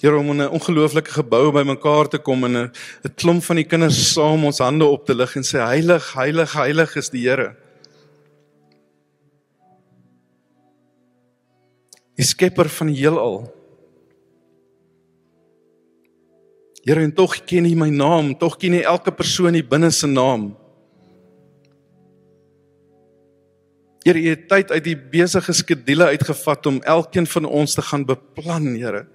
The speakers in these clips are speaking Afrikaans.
Here, om in 'n ongelooflike gebou by mekaar te kom en 'n klomp van die kinders saam ons hande op te lig en sê, heilig, heilig, heilig is die Here. Die skepper van die heelal. Here, en tog ken U my naam, tog ken U elke persoon hier binne se naam. Here, U het tyd uit die besige skedule uitgevat om elkeen van ons te gaan beplan, Here.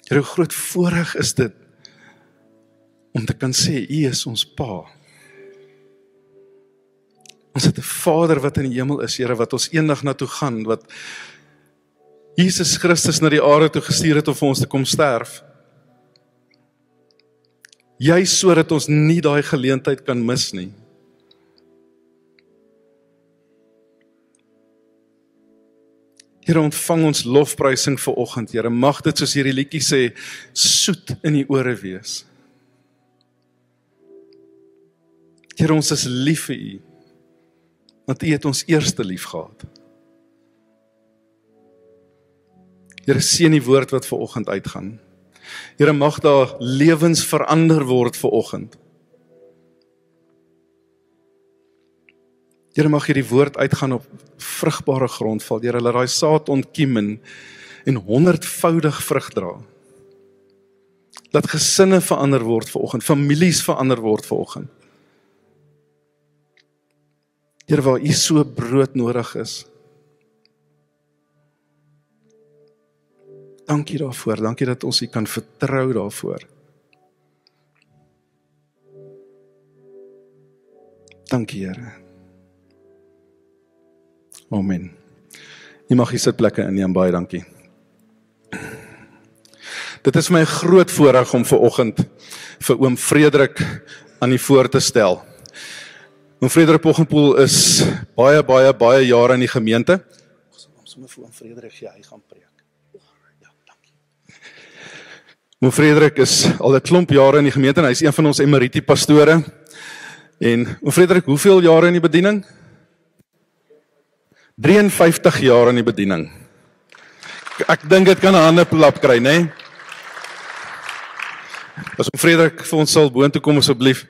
Here, hoe groot voorreg is dit om te kan sê, U is ons Pa. Ons het 'n Vader wat in die hemel is, Here, wat ons eendag na toe gaan, wat Jesus Christus na die aarde toe gestuur het om vir ons te kom sterf. Juist sodat ons nie daai geleentheid kan mis nie. Here, ontvang ons lofprysing vir oggend, Here, mag dit soos hierdie liedjie sê, soet in die ore wees. Here, ons is lief vir U, want U het ons eerste lief gehad. Here, seën die woord wat vir oggend uitgaan. Here, mag daar lewens verander word vir oggend. Here, mag hierdie woord uitgaan op vrugbare grond val. Here, laat daai saad ontkiem en 100voudig vrug dra. Laat gesinne verander word vir oggend, families verander word vir oggend. Here, waar U so brood nodig is. Dankie daarvoor, dankie dat ons U kan vertrou daarvoor. Dankie, Here. Amen. U mag U sitplekke inneem, baie dankie. Dit is my groot voorreg om vanoggend vir oom Frederik aan die voor te stel. Oom Frederik Poggenpoel is baie jare in die gemeente. Sommer vir oom Frederik gee, hy gaan preek. Ja, dankie. Oom Frederik is al 'n klomp jare in die gemeente en hy is een van ons emeriti pastore. En oom Frederik, hoeveel jare in die bediening? 53 jaar in die bediening. Ek dink dit kan 'n hande klap kry, né? As oom Frederik vir ons sal boontoe kom asseblief.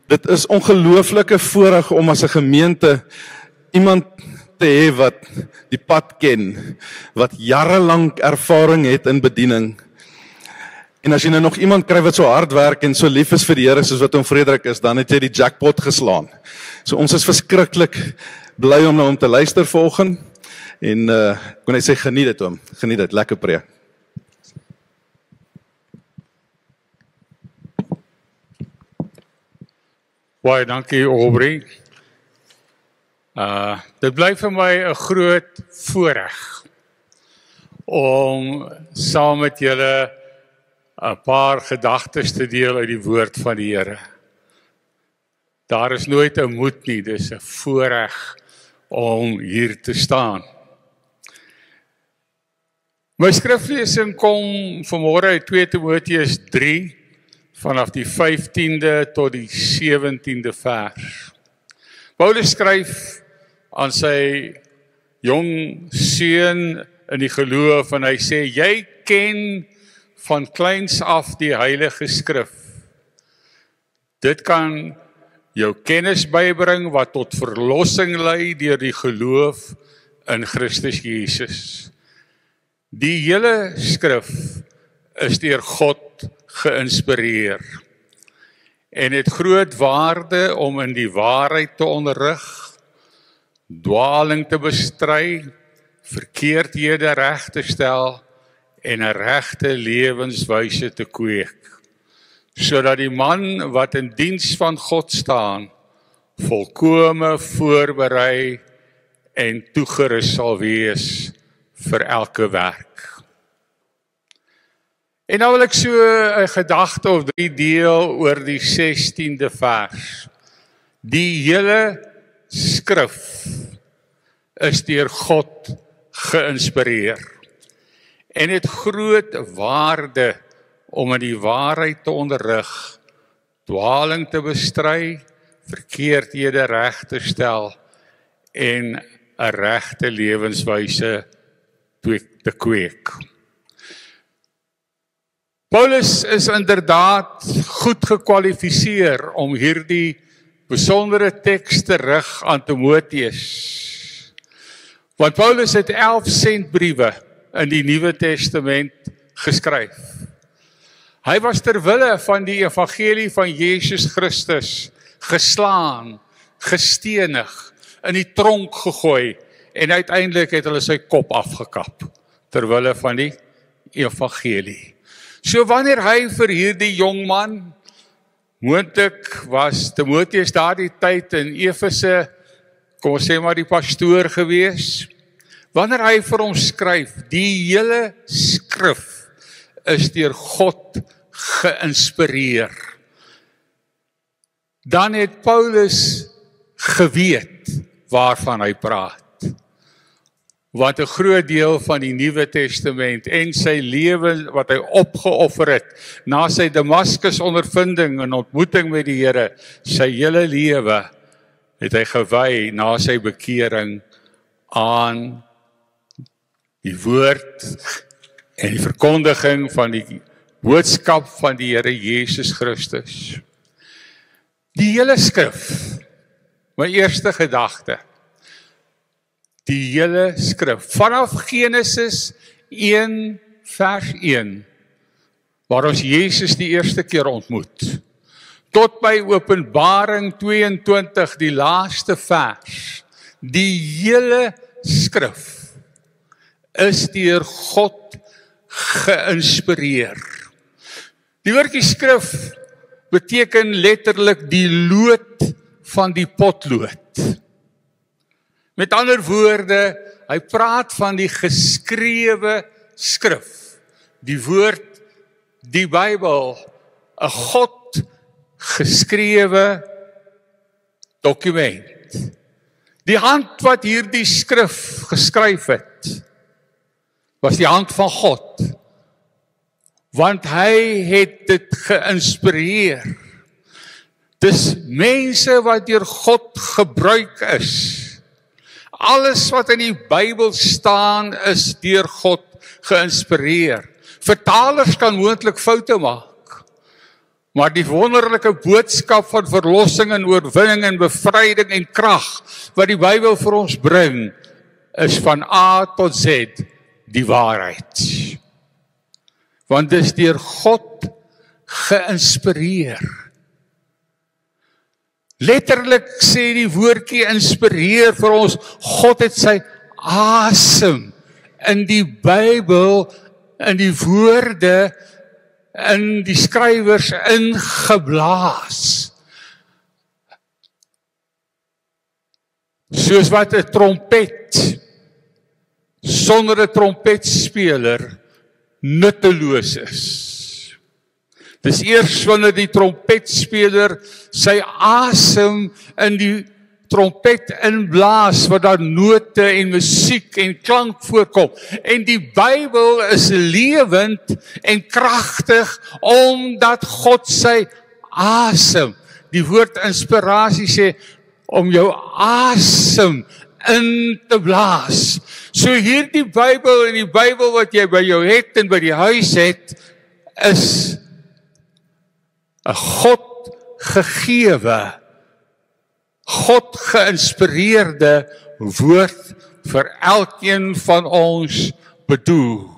Dit is ongelooflike voorreg om as 'n gemeente iemand te hê wat die pad ken, wat jarelank ervaring het in bediening. En as jy nou nog iemand kry wat so hard werk en so lief is vir die Here soos wat oom Frederik is, dan het jy die jackpot geslaan. So ons is verskriklik bly om na hom te luister vanoggend. En kon hy sê geniet dit oom, geniet dit, lekker preek. Baie dankie Aubrey. Dit bly vir my 'n groot voorreg om saam met julle 'n paar gedagtes te deel uit die woord van die Here. Daar is nooit 'n moed nie, dis 'n voorreg om hier te staan. My skriflesing kom vanmôre uit 2 Timoteus 3 vanaf die 15de tot die 17de vers. Paulus skryf aan sy jong seun in die geloof en hy sê, jy ken van kleins af die Heilige Skrif. Dit kan jou kennis bybring wat tot verlossing lei deur die geloof in Christus Jesus. Die hele skrif is deur God geïnspireer en het groot waarde om in die waarheid te onderrig, dwaling te bestry, verkeerdhede reg te stel en 'n regte lewenswyse te kweek, sodat die man wat in diens van God staan, volkome voorberei en toegerus sal wees vir elke werk. En nou wil ek so 'n gedagte of 3 deel oor die 16de vers. Die hele skrif is deur God geïnspireer en het groot waarde om in die waarheid te onderrig, dwaling te bestry, verkeerdhede reg te stel en 'n regte lewenswyse te kweek. Paulus is inderdaad goed gekwalifiseer om hierdie besondere teks te rig aan Timoteus. Want Paulus het 11 sendbriewe in die Nuwe Testament geskryf. Hy was ter wille van die evangelie van Jesus Christus geslaan, gestenig, in die tronk gegooi en uiteindelik het hulle sy kop afgekap ter wille van die evangelie. So wanneer hy vir hierdie jong man, moontlik was Timoteus daardie tyd in Efese, kom ons sê maar die pastoor gewees, wanneer hy vir hom skryf, die hele skrif is deur God geïnspireer, dan het Paulus geweet waarvan hy praat. Want 'n groot deel van die Nuwe Testament en sy lewe wat hy opgeoffer het, na sy Damaskus ondervinding en ontmoeting met die Here, sy hele lewe het hy gewy na sy bekering aan die woord en die verkondiging van die boodskap van die Here Jesus Christus. Die hele skrif, my eerste gedagte, die hele skrif, vanaf Genesis 1 vers 1, waar ons Jesus die eerste keer ontmoet, tot by Openbaring 22, die laaste vers, die hele skrif is deur God geïnspireer. Die woordjie skrif beteken letterlik die lood van die potlood. Met ander woorde, hy praat van die geskrewe skrif, die woord, die Bybel, 'n God geskrewe dokument. Die hand wat hierdie skrif geskryf het, was die hand van God, want hy het dit geïnspireer. Dis mense wat deur God gebruik is. Alles wat in die Bybel staan is deur God geïnspireer. Vertalers kan moontlik foute maak, maar die wonderlike boodskap van verlossing en oorwinning en bevryding en krag wat die Bybel vir ons bring, is van A tot Z die waarheid. Want dis deur God geïnspireer. Letterlik sê die woordjie inspireer vir ons, God het sy asem in die Bybel, in die woorde, in die skrywers ingeblaas. Soos wat 'n trompet sonder 'n trompetspeler nutteloos is. Dis eers wanneer die trompetspeler sy asem in die trompet inblaas, wat daar note en musiek en klank voorkom. En die Bybel is lewend en kragtig, omdat God sy asem, die woord inspirasie sê, om jou asem in te blaas. So hierdie Bybel en die Bybel wat jy by jou het en by die huis het, is 'n God gegewe, God geïnspireerde woord vir elkeen van ons bedoel.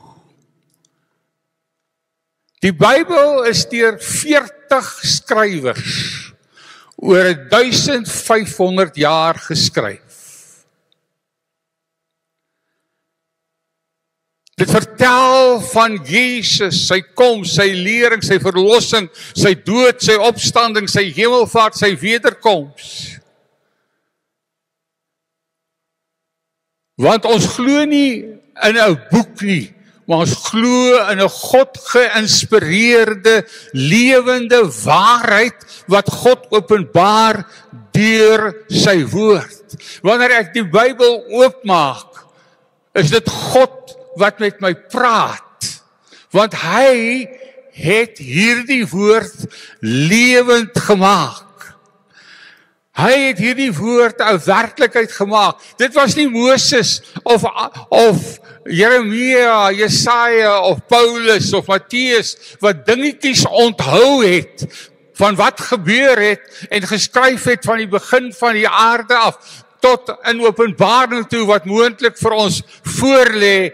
Die Bybel is deur 40 skrywers oor 1500 jaar geskryf. Dit vertel van Jesus, sy koms, sy lering, sy verlossing, sy dood, sy opstanding, sy hemelvaart, sy wederkoms. Want ons glo nie in 'n boek nie, maar ons glo in 'n God geïnspireerde, lewende waarheid wat God openbaar deur sy woord. Wanneer ek die Bybel oopmaak, is dit God wat met my praat, want hy het hierdie woord lewend gemaak. Hy het hierdie woord 'n werklikheid gemaak. Dit was nie Moses of Jeremia, Jesaja of Paulus of Matteus wat dingetjies onthou het van wat gebeur het en geskryf het van die begin van die aarde af tot in Openbaring toe wat moontlik vir ons voorlê.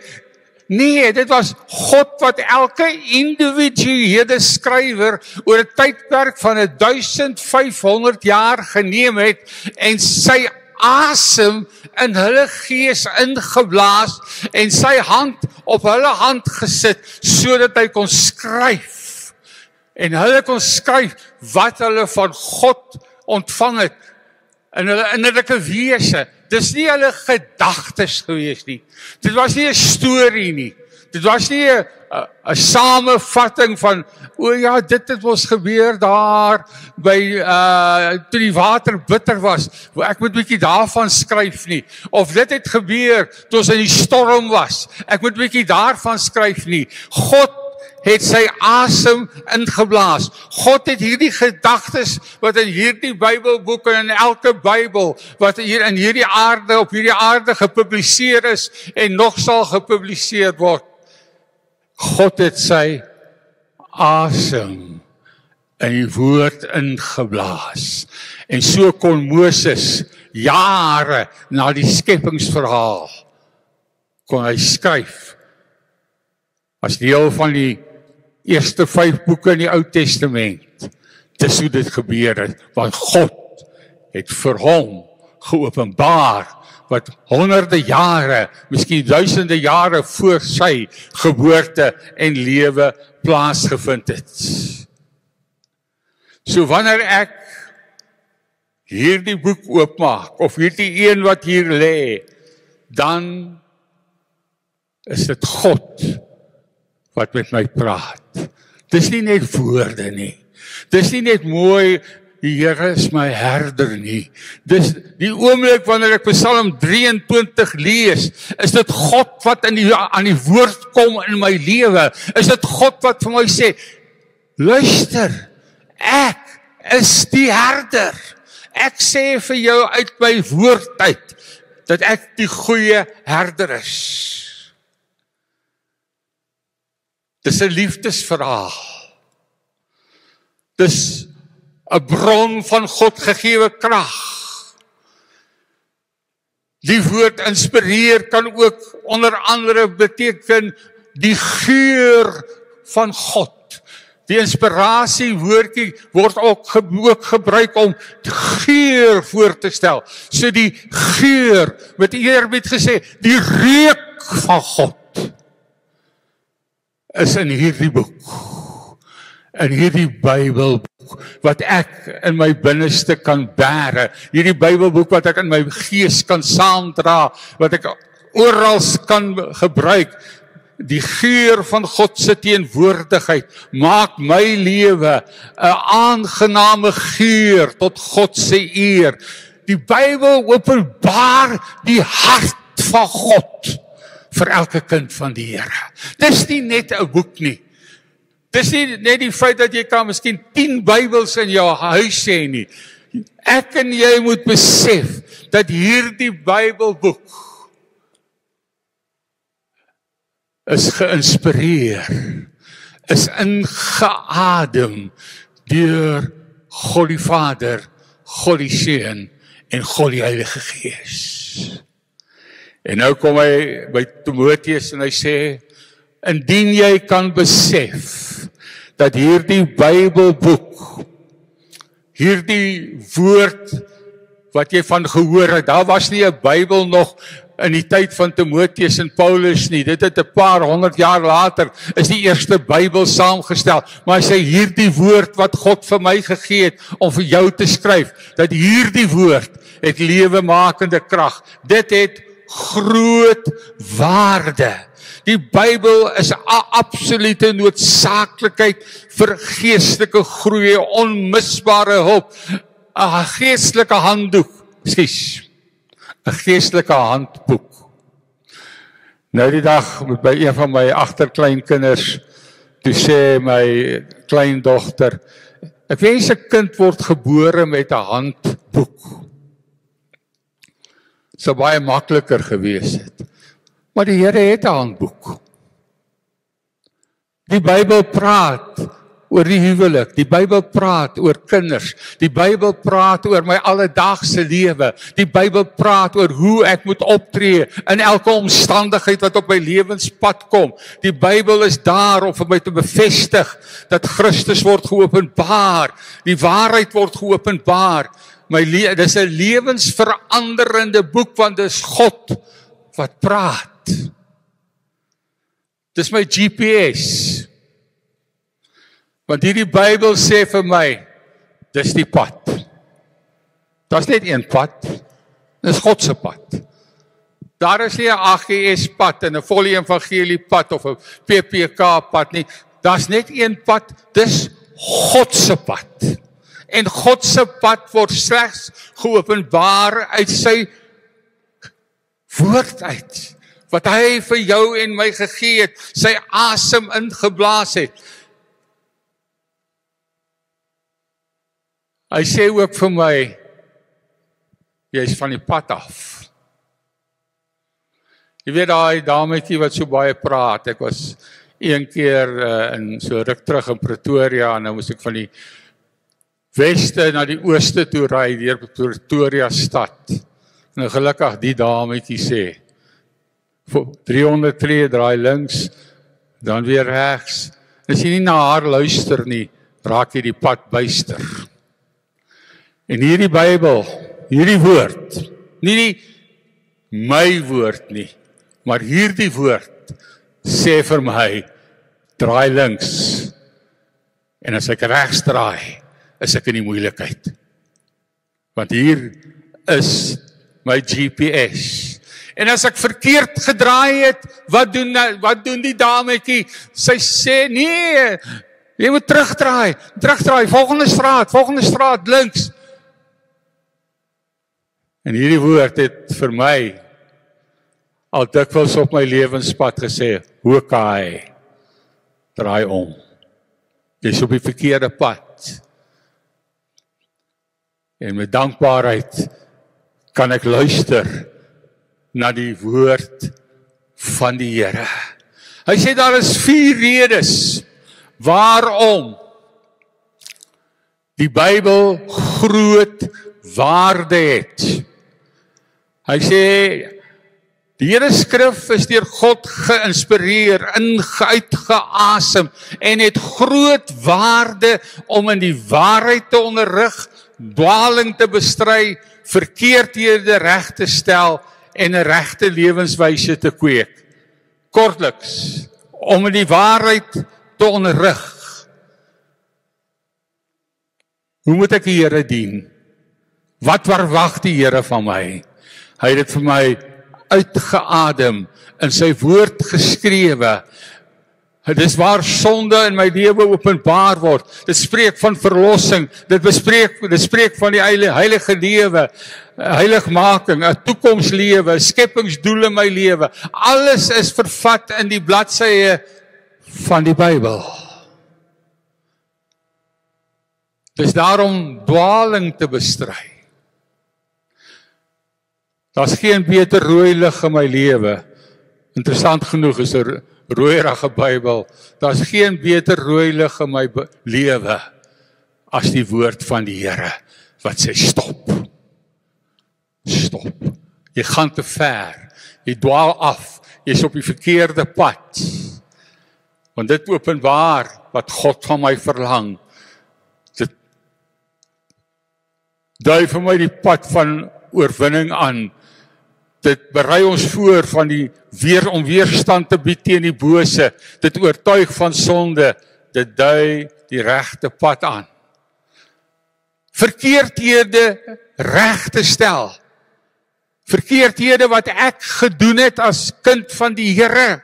Nee, dit was God wat elke individuele skrywer oor 'n tydperk van 1500 jaar geneem het en sy asem in hulle gees ingeblaas en sy hand op hulle hand gesit sodat hy kon skryf. En hulle kon skryf wat hulle van God ontvang het in hulle innerlike wese. Dis nie hulle gedagtes gewees nie. Dit was nie 'n storie nie. Dit was nie 'n samevatting van, o ja, dit het ons gebeur daar by toe die water bitter was. Ek moet 'n bietjie daarvan skryf nie. Of dit het gebeur toe ons in die storm was. Ek moet 'n bietjie daarvan skryf nie. God het sy asem ingeblaas. God het hierdie gedagtes wat in hierdie Bybelboek en in elke Bybel wat hier in hierdie aarde op hierdie aarde gepubliseer is en nog sal gepubliseer word. God het sy asem in die woord ingeblaas. En so kon Moses jare na die skepingsverhaal kon hy skryf as deel van die eerste 5 boeke in die Ou Testament. Dis hoe dit gebeur het, want God het vir hom geopenbaar wat honderde jare, miskien duisende jare voor sy geboorte en lewe plaasgevind het. So wanneer ek hierdie boek oopmaak, of hierdie een wat hier lê, dan is dit God wat met my praat. Dis nie net woorde nie. Dis nie net mooi, die Here is my herder nie. Dis die oomblik wanneer ek Psalm 23 lees, is dit God wat aan die woord kom in my lewe. Is dit God wat vir my sê, luister, ek is die herder. Ek sê vir jou uit my woord uit, dat ek die goeie herder is. Dis 'n liefdesverhaal. Dis 'n bron van God gegewe krag. Die woord inspireer kan ook onder andere beteken die geur van God. Die inspirasie woordjie word ook gebruik om geur voor te stel. So die geur, met eerbied gesê, die reuk van God is in hierdie boek, in hierdie Bybelboek, wat ek in my binneste kan bære, hierdie Bybelboek wat ek in my gees kan saamdra, wat ek oral kan gebruik, die geur van God se teenwoordigheid, maak my lewe 'n aangename geur tot God se eer. Die Bybel openbaar die hart van God, vir elke kind van die Here. Dis nie net 'n boek nie. Dis nie net die feit dat jy kan miskien 10 Bybels in jou huis hê nie. Ek en jy moet besef dat hierdie Bybelboek is geïnspireer, is ingeadem deur God die Vader, God die Seun en God die Heilige Gees. En nou kom hy by Timoteus en hy sê, indien jy kan besef dat hierdie Bybelboek, hierdie woord wat jy van gehoor het, daar was nie 'n Bybel nog in die tyd van Timoteus en Paulus nie, dit het 'n paar 100 jaar later, is die eerste Bybel saamgestel, maar hy sê hierdie woord wat God vir my gegee het, om vir jou te skryf, dat hierdie woord het lewemakende krag, dit het groot waarde. Die Bybel is 'n absolute noodsaaklikheid vir geestelike groei, onmisbare hulp, 'n geestelike handdoek, 'n geestelike handboek. Nou die dag by een van my agterkleinkinders, toe sê my kleindogter, ek wens 'n kind word gebore met 'n handboek. Sou baie makliker gewees het. Maar die Here het 'n handboek. Die Bybel praat oor die huwelik, die Bybel praat oor kinders, die Bybel praat oor my alledaagse lewe, die Bybel praat oor hoe ek moet optree in elke omstandigheid wat op my lewenspad kom. Die Bybel is daar om vir my te bevestig dat Christus word geopenbaar, die waarheid word geopenbaar. Dis 'n lewensveranderende boek, want dis God wat praat. Dis my GPS. Want hierdie Bybel sê vir my, dis die pad. Daar's net een pad. Dis God se pad. Daar is nie 'n AGS pad en 'n volle evangelie pad of 'n PPK pad nie. Daar's net een pad, dis God se pad. En God se pad word slegs geopenbaar uit sy woord uit. Wat hy vir jou en my gegee het, sy asem ingeblaas het. Hy sê ook vir my, jy is van die pad af. Jy weet daai dametjie wat so baie praat, ek was een keer in so ruk terug in Pretoria, en nou moes ek van die weste na die ooste toe ry, deur Pretoria stad. En gelukkig die dametjie sê, 300 tree, draai links, dan weer regs. As jy nie na haar luister nie, raak jy die pad byster. En hierdie Bybel, hierdie woord, nie my woord nie, maar hierdie woord sê vir my, draai links. En as ek regs draai, is ek in die moeilikheid. Want hier is my GPS. En as ek verkeerd gedraai het, wat doen die dametjie? Sy sê, nee, jy moet terugdraai, volgende straat, links. En hierdie woord het vir my al dikwels op my lewenspad gesê, Hokai, draai om. Jy is op die verkeerde pad. En met dankbaarheid kan ek luister na die woord van die Here. Hy sê daar is 4 redes waarom die Bybel groot waarde het. Hy sê die Here skrif is deur God geïnspireer, uitgeasem en het groot waarde om in die waarheid te onderrig, dwaling te bestry, verkeerdhede reg te stel en 'n regte lewenswyse te kweek. Kortliks, om in die waarheid te onderrig. Hoe moet ek die Here dien? Wat verwag die Here van my? Hy het dit vir my uitgeadem, in sy woord geskrewe. Dit is waar sonde in my lewe openbaar word. Dit spreek van verlossing, dit spreek van die heilige lewe, heiligmaking, 'n toekomslewe, 'n skepingsdoel in my lewe. Alles is vervat in die bladsye van die Bybel. Dis daarom dwaling te bestry. Daar's geen beter rooi lig in my lewe. Interessant genoeg is 'n rooierige Bybel. Daar's geen beter rooi lig in my lewe as die woord van die Here wat sê stop. Stop. Jy gaan te ver. Jy dwaal af. Jy's op die verkeerde pad. Want dit openbaar wat God van my verlang. Dit dui vir my die pad van oorwinning aan. Dit berei ons voor om weerstand te bied teen die bose. Dit oortuig van sonde. Dit dui die regte pad aan. Verkeerdhede reg te stel. Verkeerdhede wat ek gedoen het as kind van die Here.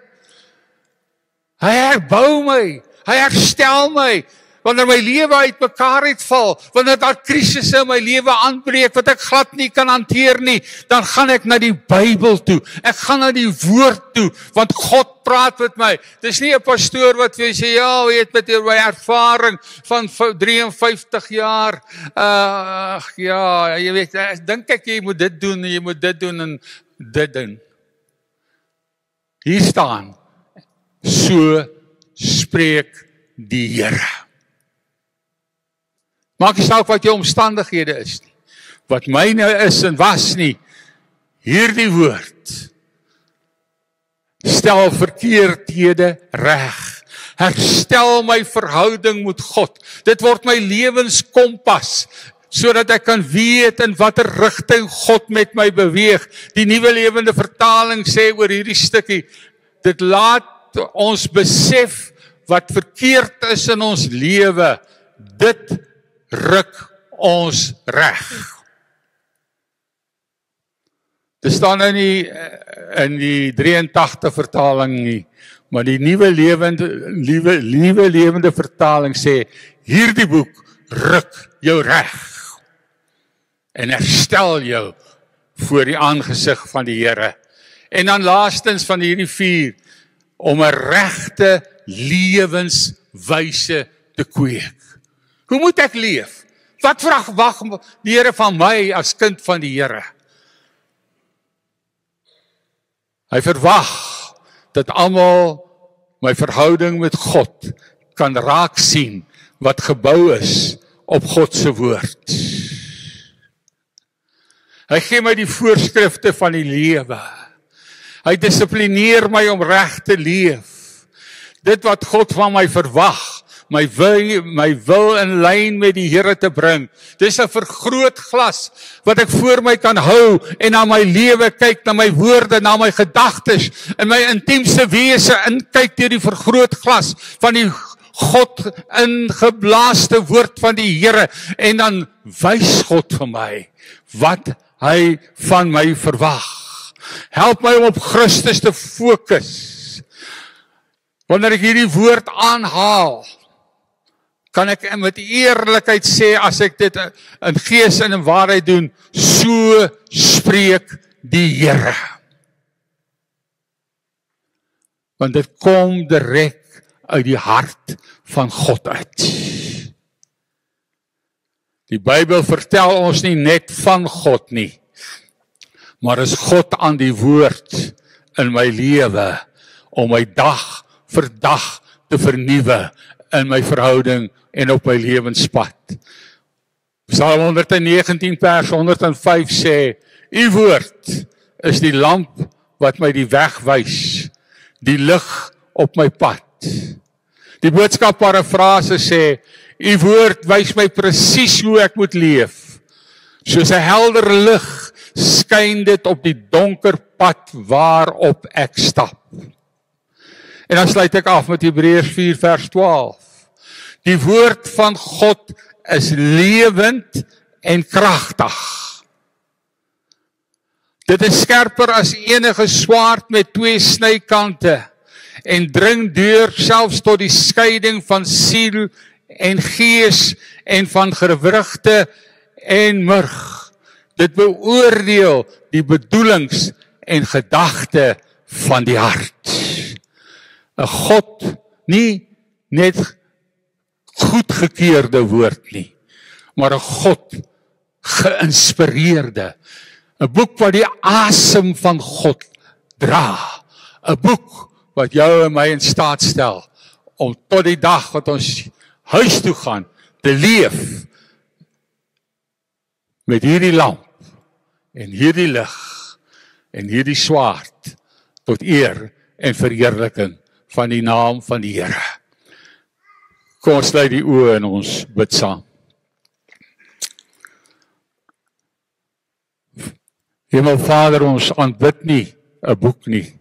Hy herbou my. Hy herstel my. wanneer my lewe uitmekaar uitval, wanneer daar krisisse in my lewe aanbreek wat ek glad nie kan hanteer nie, dan gaan ek na die Bybel toe. Ek gaan na die woord toe, want God praat met my. Dis nie 'n pastoor wat vir sê, ja, weet met my ervaring van 53 jaar, ja, jy weet, dink ek jy moet dit doen, jy moet dit doen en dit doen. Hier staan, so spreek die Here. Maak nie saak wat jou omstandighede is nie, wat myne is en was nie, hierdie woord stel verkeerdhede reg, herstel my verhouding met God, dit word my lewenskompas, sodat ek kan weet in watter rigting God met my beweeg. Die Nuwe Lewende Vertaling sê oor hierdie stukkie, dit laat ons besef wat verkeerd is in ons lewe, dit ruk ons reg. Dit staan in die 83 vertaling nie, maar die Nuwe Lewende Vertaling sê, hierdie boek ruk jou reg en herstel jou voor die aangesig van die Here. En dan laastens van hierdie 4, om 'n regte lewenswyse te kweek. Hoe moet ek leef? Wat verwag die Here van my as kind van die Here? Hy verwag dat almal my verhouding met God kan raak sien wat gebou is op God se woord. Hy gee my die voorskrifte van die lewe. Hy dissiplineer my om reg te leef. Dit wat God van my verwag, my wil in lyn met die Here te bring. Dis 'n vergrootglas wat ek voor my kan hou en na my lewe kyk, na my woorde, na my gedagtes, in my intiemste wese inkyk deur die vergrootglas van die God ingeblaaste woord van die Here, en dan wys God vir my wat hy van my verwag. Help my om op Christus te fokus. Wanneer ek hierdie woord aanhaal, kan ek met eerlikheid sê, as ek dit in gees en in waarheid doen, so spreek die Here. Want dit kom direk uit die hart van God uit. Die Bybel vertel ons nie net van God nie, maar is God aan die woord in my lewe, om my dag vir dag te vernuwe in my verhouding en op my lewenspad. Psalm 119 vers 105 sê, U woord is die lamp wat my die weg wys, die lig op my pad. Die boodskap parafrase sê, U woord wys my presies hoe ek moet leef. Soos 'n helder lig skyn dit op die donker pad waarop ek stap. En dan sluit ek af met Hebreërs 4 vers 12. Die woord van God is lewend en kragtig. Dit is skerper as enige swaard met 2 snykante en dring deur selfs tot die skeiding van siel en gees en van gewrigte en murg. Dit beoordeel die bedoelings en gedagte van die hart. 'n God, nie net goedgekeurde woord nie, maar 'n God geïnspireerde. 'n Boek wat die asem van God dra. 'n Boek wat jou en my in staat stel om tot die dag wat ons huis toe gaan, te leef met hierdie lamp en hierdie lig en hierdie swaard tot eer en verheerliking van die naam van die Here. Kom ons sluit die oë en ons bid saam. Hemelvader, ons aanbid nie 'n boek nie,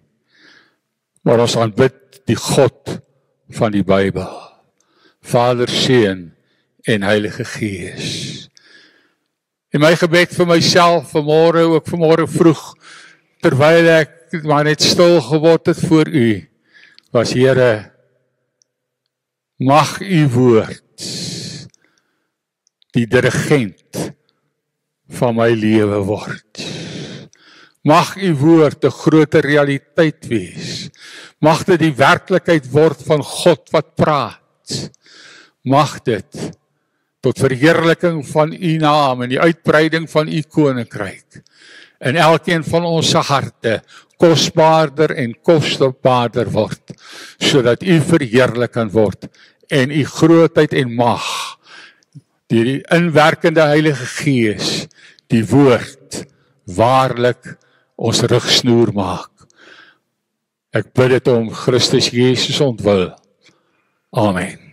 maar ons aanbid die God van die Bybel. Vader, Seun en Heilige Gees. En my gebed vir myself vanmôre, ook vanmôre vroeg, terwyl ek maar net stil geword het voor U, was Here, mag U woord die dirigent van my lewe word. Mag u woord 'n groter realiteit wees. Mag dit die werklikheid word van God wat praat. Mag dit tot verheerliking van u naam en die uitbreiding van u koninkryk in elkeen van ons harte kosbaarder en kosbaarder word, sodat u verheerlik kan word en u grootheid en mag deur die inwerkende Heilige Gees die woord waarlik ons rigsnoer maak. Ek bid dit om Christus Jesus ontwil. Amen.